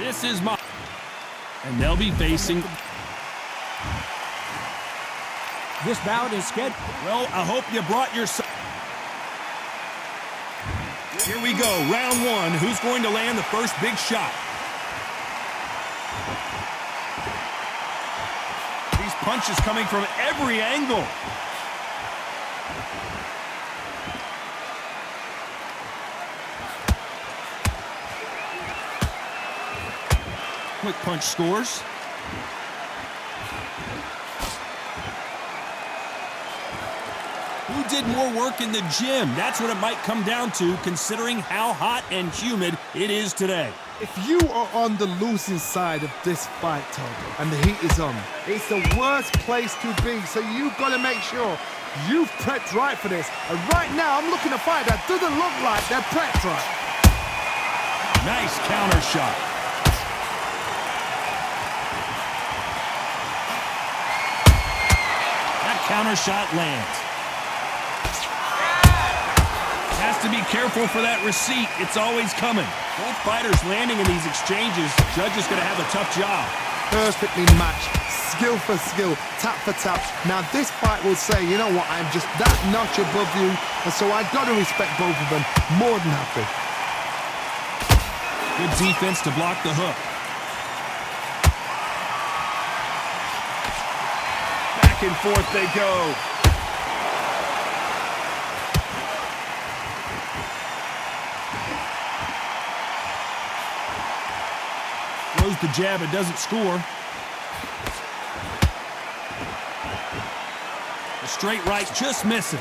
This is my... And they'll be facing... This bout is scheduled. Well, I hope you brought your... Here we go, round one. Who's going to land the first big shot? These punches coming from every angle. Quick punch scores. Who did more work in the gym? That's what it might come down to, considering how hot and humid it is today. If you are on the losing side of this fight, Todd, and the heat is on, it's the worst place to be, so you've got to make sure you've prepped right for this. And right now, I'm looking at a fight that doesn't look like they're prepped right. Nice counter shot. That counter shot lands. Has to be careful for that receipt. It's always coming. Both fighters landing in these exchanges. Judge is going to have a tough job. Perfectly matched, skill for skill, tap for tap. Now this fight will say, you know what, I'm just that notch above you, and so I got to respect both of them. More than happy. Good defense to block the hook. Back and forth they go. Throws the jab, it doesn't score. The straight right just misses.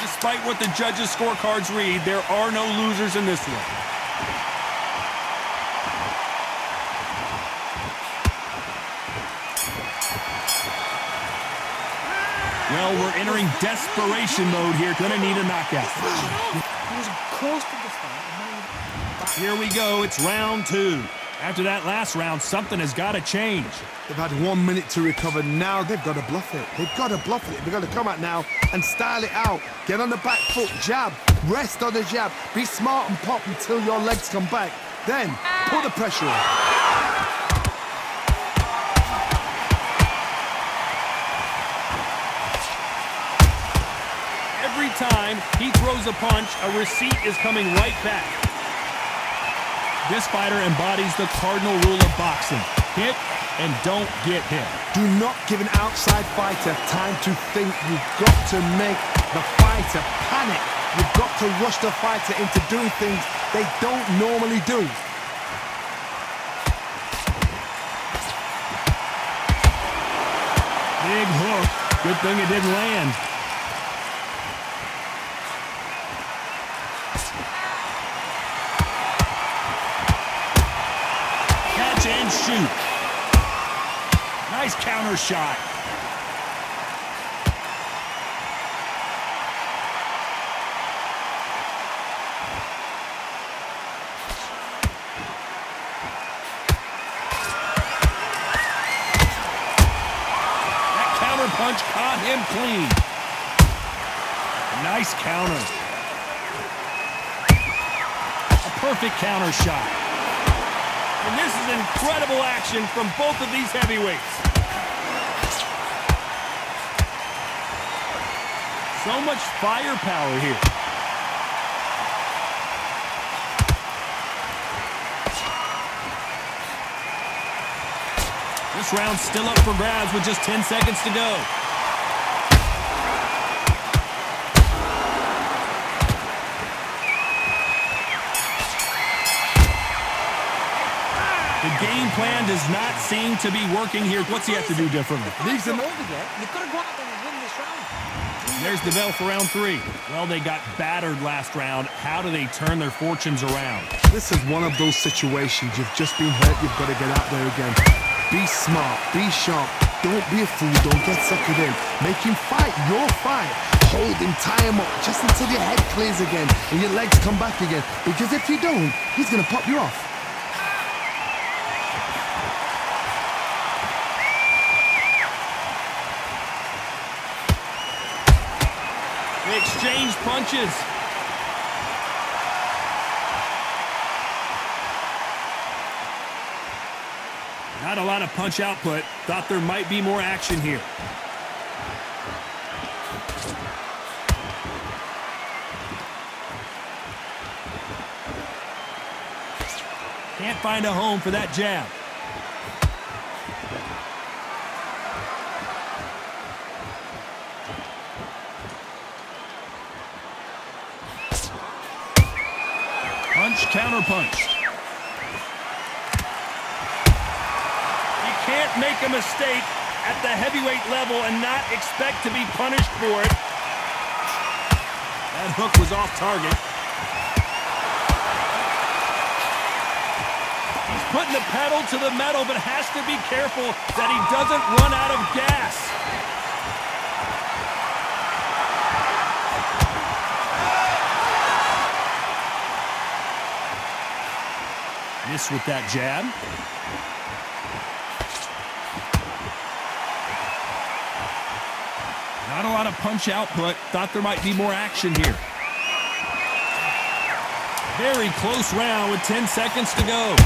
Despite what the judges' scorecards read, there are no losers in this one. Well, we're entering desperation mode here. Gonna need a knockout. He was close to this fight. Here we go. It's round two. After that last round, something has got to change. They've had 1 minute to recover. Now they've got to bluff it. They've got to bluff it. They've got to come out now and style it out. Get on the back foot, jab, rest on the jab. Be smart and pop until your legs come back. Then, put the pressure on. Every time he throws a punch, a receipt is coming right back. This fighter embodies the cardinal rule of boxing. Hit and don't get hit. Do not give an outside fighter time to think. You've got to make the fighter panic. You've got to rush the fighter into doing things they don't normally do. Big hook. Good thing it didn't land. Catch and shoot. Nice counter shot. Punch caught him clean. Nice counter. A perfect counter shot. And this is incredible action from both of these heavyweights. So much firepower here. This round's still up for grabs with just 10 seconds to go. The game plan does not seem to be working here. What's he have to do differently? Leaves him over there. You could have gone out there and win this round. There's the bell for round three. Well, they got battered last round. How do they turn their fortunes around? This is one of those situations. You've just been hurt. You've got to get out there again. Be smart, be sharp, don't be a fool, don't get suckered in. Make him fight your fight. Hold him, tie him up, just until your head clears again and your legs come back again. Because if you don't, he's gonna pop you off. They exchange punches. Not a lot of punch output. Thought there might be more action here. Can't find a home for that jab. Punch, counter punch. You can't make a mistake at the heavyweight level and not expect to be punished for it. That hook was off target. He's putting the pedal to the metal, but has to be careful that he doesn't run out of gas. Miss with that jab. Not a lot of punch output. Thought there might be more action here. Very close round with 10 seconds to go.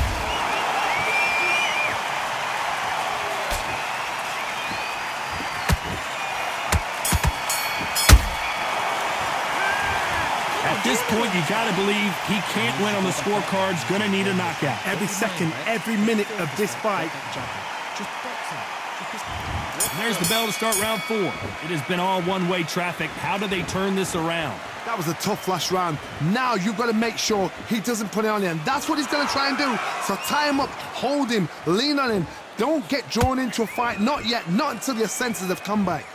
At this point, you gotta believe he can't win on the scorecards. Gonna need a knockout. Every second, every minute of this fight. Just boxing. And there's the bell to start round 4. It has been all one-way traffic. How do they turn this around? That was a tough last round. Now you've got to make sure he doesn't put it on him. That's what he's going to try and do. So tie him up, hold him, lean on him. Don't get drawn into a fight. Not yet. Not until your senses have come back.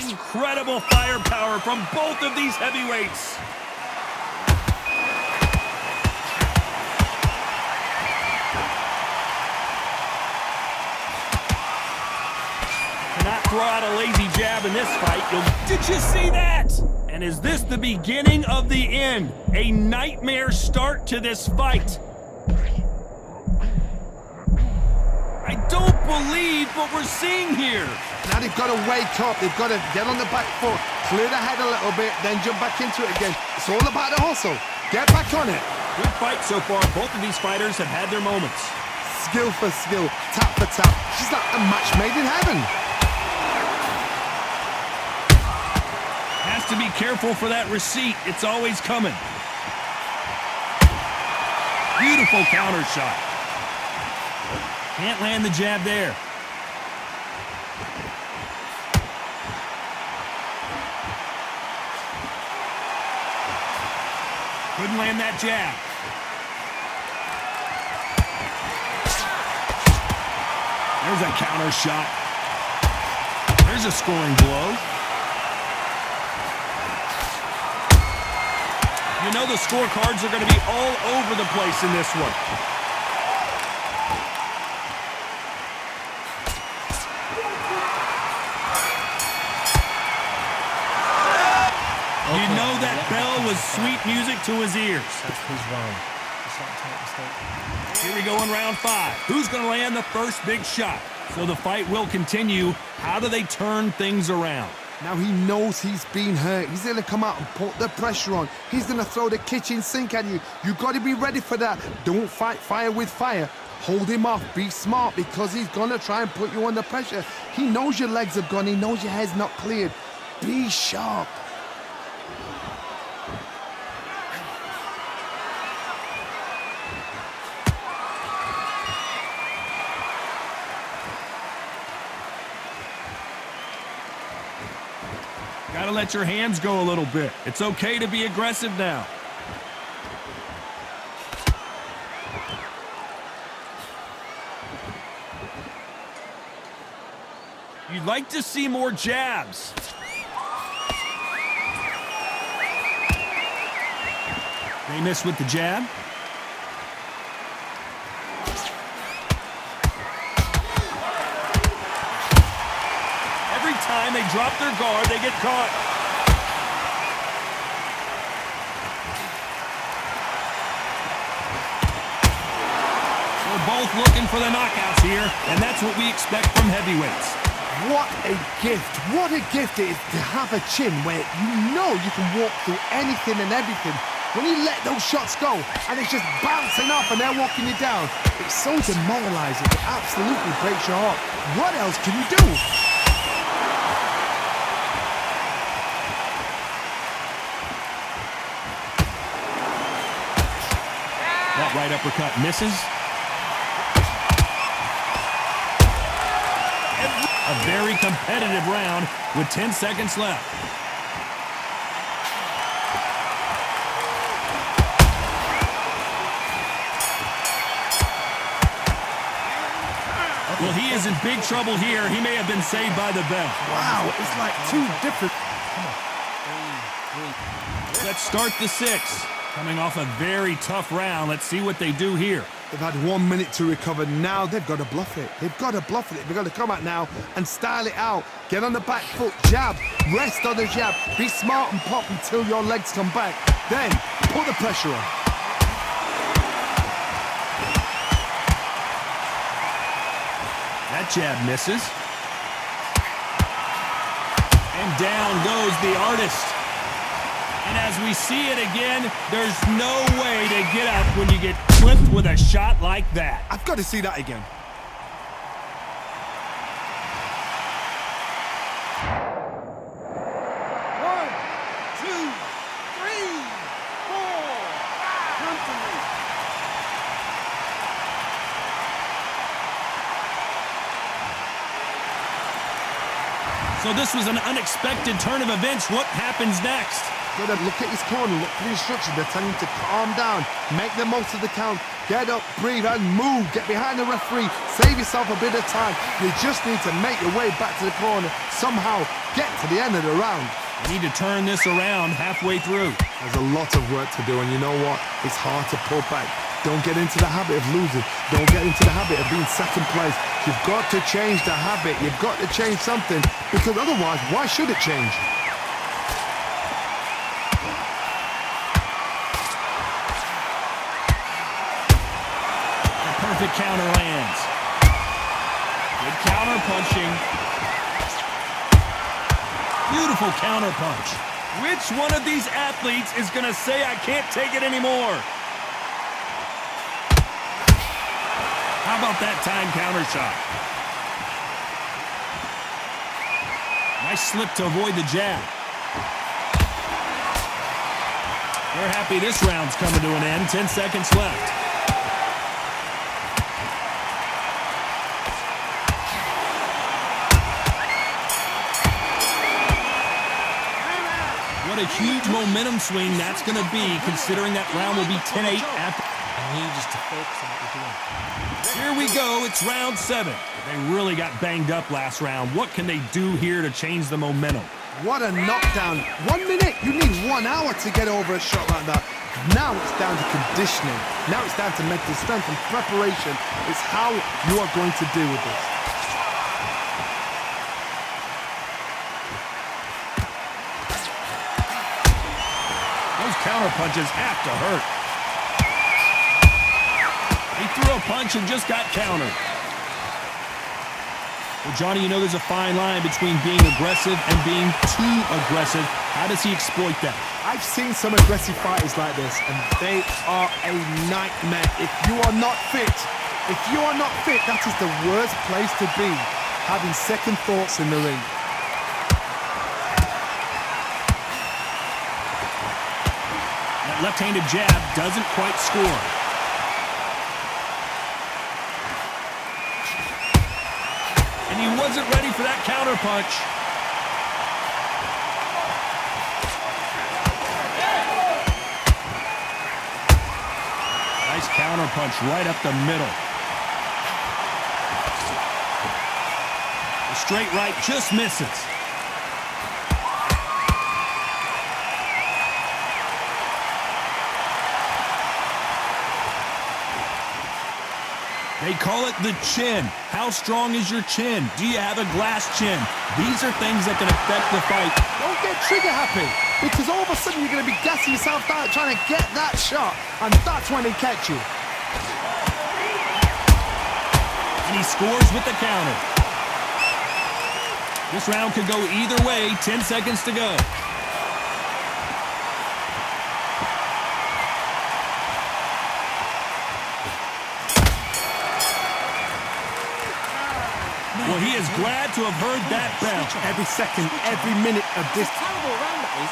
Incredible firepower from both of these heavyweights. Cannot throw out a lazy jab in this fight. Did you see that? And is this the beginning of the end? A nightmare start to this fight. I don't believe what we're seeing here. Now they've got to wake up. They've got to get on the back foot, clear the head a little bit, then jump back into it again. It's all about the hustle. Get back on it. Good fight so far. Both of these fighters have had their moments. Skill for skill, tap for tap. She's like a match made in heaven. Has to be careful for that receipt. It's always coming. Beautiful counter shot. Can't land the jab there. Couldn't land that jab. There's a counter shot. There's a scoring blow. You know the scorecards are going to be all over the place in this one. You know that bell was sweet music to his ears. That's his round. Just like to make a mistake. Here we go in round 5. Who's going to land the first big shot? So the fight will continue. How do they turn things around? Now he knows he's been hurt. He's going to come out and put the pressure on. He's going to throw the kitchen sink at you. You've got to be ready for that. Don't fight fire with fire. Hold him off. Be smart because he's going to try and put you under pressure. He knows your legs are gone. He knows your head's not cleared. Be sharp. Gotta let your hands go a little bit. It's okay to be aggressive now. You'd like to see more jabs. They miss with the jab. Every time they drop their guard, they get caught. both looking for the knockouts here, and that's what we expect from heavyweights. What a gift. What a gift it is to have a chin where you know you can walk through anything and everything. When you let those shots go and it's just bouncing off and they're walking you down, it's so demoralizing. It absolutely breaks your heart. What else can you do? That right uppercut misses. A very competitive round with 10 seconds left. Well, he is in big trouble here. He may have been saved by the bell. Wow, it's like two different... Let's start the 6. Coming off a very tough round. Let's see what they do here. They've had 1 minute to recover. Now they've got to bluff it. They've got to bluff it. They've got to come out now and style it out. Get on the back foot, jab, rest on the jab. Be smart and pop until your legs come back. Then put the pressure on. That jab misses. And down goes the artist. And as we see it again, there's no way to get up when you get clipped with a shot like that. I've got to see that again. One, two, three, four, five. So this was an unexpected turn of events. What happens next? Got to look at his corner, look for the instructions. They're telling him to calm down, make the most of the count, get up, breathe, and move. Get behind the referee, save yourself a bit of time. You just need to make your way back to the corner, somehow get to the end of the round. You need to turn this around halfway through. There's a lot of work to do, and you know what? It's hard to pull back. Don't get into the habit of losing. Don't get into the habit of being second place. You've got to change the habit. You've got to change something, because otherwise, why should it change? Perfect counter lands. Good counter punching. Beautiful counter punch. Which one of these athletes is going to say, I can't take it anymore? How about that time counter shot? Nice slip to avoid the jab. They're happy this round's coming to an end. 10 seconds left. What a huge momentum swing that's going to be, considering that round will be 10-8 after. I need just to focus on what we're doing. Here we go. It's round 7. They really got banged up last round. What can they do here to change the momentum? What a knockdown. 1 minute. You need 1 hour to get over a shot like that. Now it's down to conditioning. Now it's down to mental strength and preparation. It's how you are going to deal with this. Those counter punches have to hurt. He threw a punch and just got countered. Well, Johnny, you know there's a fine line between being aggressive and being too aggressive. How does he exploit that? I've seen some aggressive fighters like this, and they are a nightmare. If you are not fit, that is the worst place to be, having second thoughts in the ring. That left-handed jab doesn't quite score. And he wasn't ready for that counter punch. Nice counter punch right up the middle. The straight right just misses. They call it the chin. How strong is your chin? Do you have a glass chin? These are things that can affect the fight. Don't get trigger happy, because all of a sudden you're going to be gassing yourself out trying to get that shot, and that's when they catch you. And he scores with the counter. This round could go either way. 10 seconds to go. Well, he is glad to have heard that bell. Every second, every minute of this. Terrible round that is.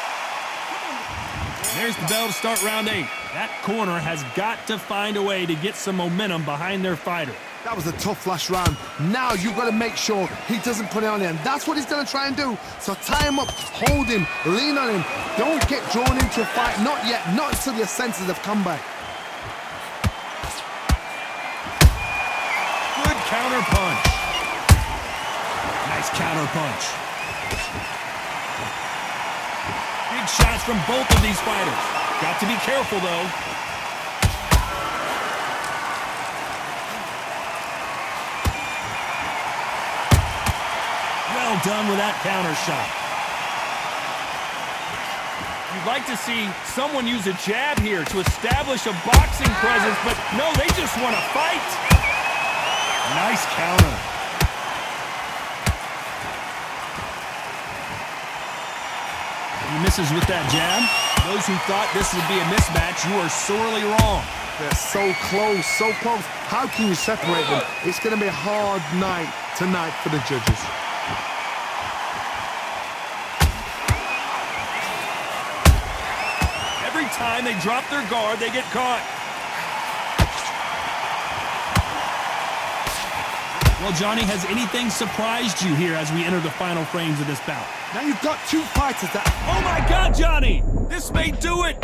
There's the bell to start round 8. That corner has got to find a way to get some momentum behind their fighter. That was a tough last round. Now you've got to make sure he doesn't put it on him. That's what he's going to try and do. So tie him up, hold him, lean on him. Don't get drawn into a fight. Not yet. Not until your senses have come back. Good counter punch. Nice counter punch. Big shots from both of these fighters. Got to be careful, though. Well done with that counter shot. You'd like to see someone use a jab here to establish a boxing presence, but no, they just want to fight. Nice counter. He misses with that jab. Those who thought this would be a mismatch, you are sorely wrong. They're so close, so close. How can you separate them? It's going to be a hard night tonight for the judges. Every time they drop their guard, they get caught. Well, Johnny, has anything surprised you here as we enter the final frames of this bout? Now you've got two fighters that... Oh my God, Johnny! This may do it!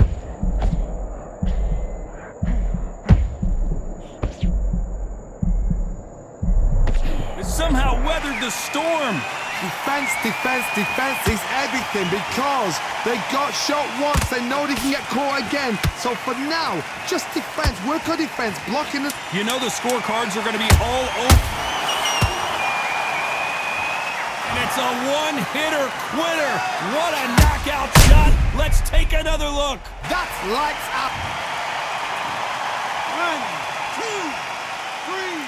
It somehow weathered the storm. Defense, defense, defense is everything because they got shot once. They know they can get caught again. So for now, just defense. Work on defense. Blocking the... You know the scorecards are going to be all over. And it's a one-hitter quitter. What a knockout shot. Let's take another look. That's lights out. 1, 2, 3,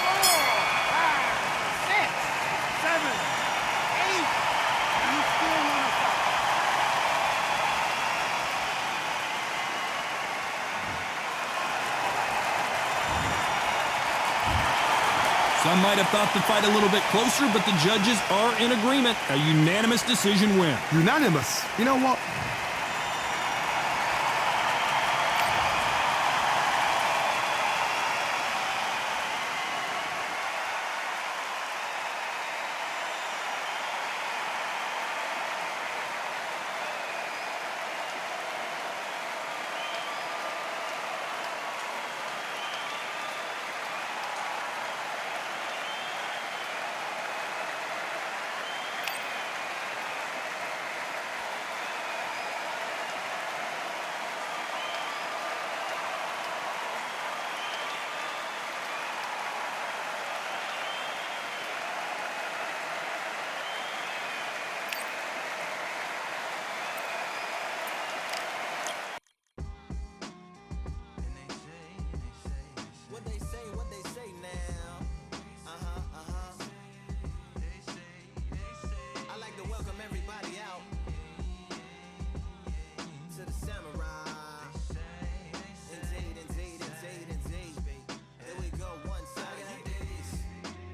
4, 5, 6, 7, 8. You still want to fight. Some might have thought the fight a little bit closer, but the judges are in agreement. A unanimous decision win. Unanimous. You know what? What they say now. I like to welcome everybody out to the samurai. Indeed. Here we go, one side.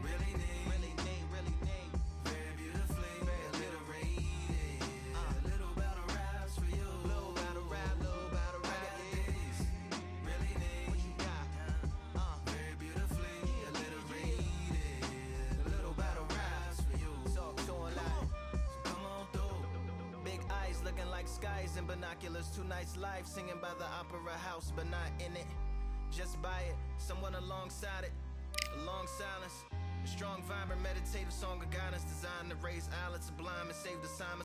Really neat. Very beautifully alliterated. Little battle raps for you. Little battle rap. Really neat. What you got? Very beautifully alliterated. Little battle raps for you. So a lot. Come on through. Big eyes looking like skies and binoculars. Two nights live singing by the opera house, but not in it. Just by it. Someone alongside it. A long silence. A strong, vibrant, meditative song of guidance designed to raise eyelids sublime and save the Simon.